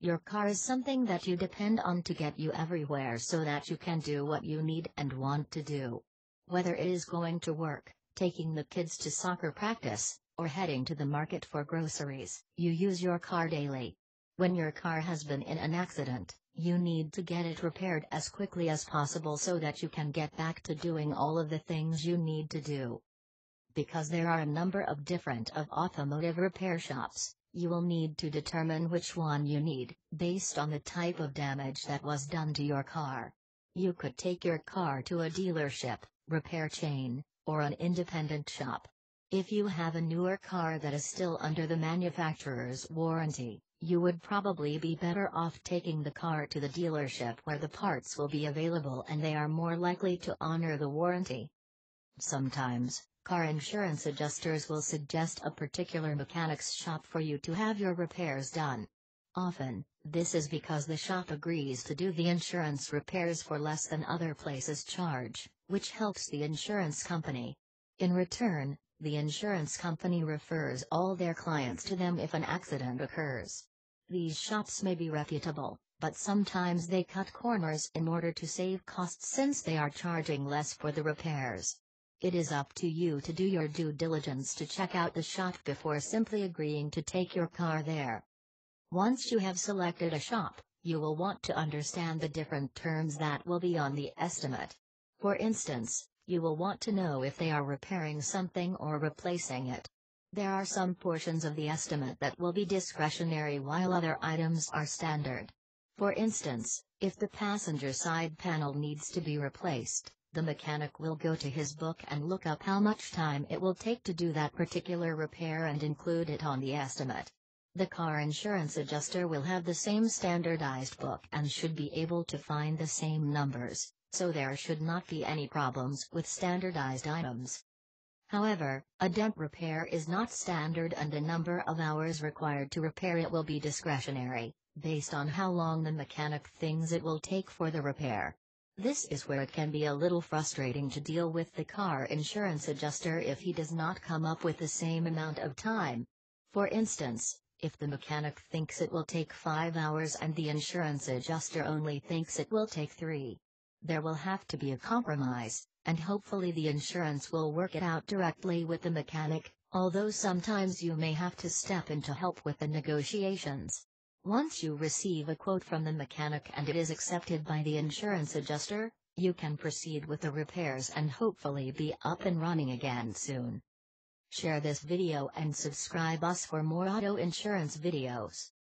Your car is something that you depend on to get you everywhere so that you can do what you need and want to do. Whether it is going to work, taking the kids to soccer practice, or heading to the market for groceries, you use your car daily. When your car has been in an accident, you need to get it repaired as quickly as possible so that you can get back to doing all of the things you need to do. Because there are a number of different automotive repair shops, you will need to determine which one you need, based on the type of damage that was done to your car. You could take your car to a dealership, repair chain, or an independent shop. If you have a newer car that is still under the manufacturer's warranty, you would probably be better off taking the car to the dealership where the parts will be available and they are more likely to honor the warranty. Sometimes, car insurance adjusters will suggest a particular mechanic's shop for you to have your repairs done. Often, this is because the shop agrees to do the insurance repairs for less than other places charge, which helps the insurance company. In return, the insurance company refers all their clients to them if an accident occurs. These shops may be reputable, but sometimes they cut corners in order to save costs since they are charging less for the repairs. It is up to you to do your due diligence to check out the shop before simply agreeing to take your car there. Once you have selected a shop, you will want to understand the different terms that will be on the estimate. For instance, you will want to know if they are repairing something or replacing it. There are some portions of the estimate that will be discretionary while other items are standard. For instance, if the passenger side panel needs to be replaced, the mechanic will go to his book and look up how much time it will take to do that particular repair and include it on the estimate. The car insurance adjuster will have the same standardized book and should be able to find the same numbers, so there should not be any problems with standardized items. However, a dent repair is not standard and the number of hours required to repair it will be discretionary, based on how long the mechanic thinks it will take for the repair. This is where it can be a little frustrating to deal with the car insurance adjuster if he does not come up with the same amount of time. For instance, if the mechanic thinks it will take 5 hours and the insurance adjuster only thinks it will take 3. There will have to be a compromise, and hopefully the insurance will work it out directly with the mechanic, although sometimes you may have to step in to help with the negotiations. Once you receive a quote from the mechanic and it is accepted by the insurance adjuster, you can proceed with the repairs and hopefully be up and running again soon. Share this video and subscribe us for more auto insurance videos.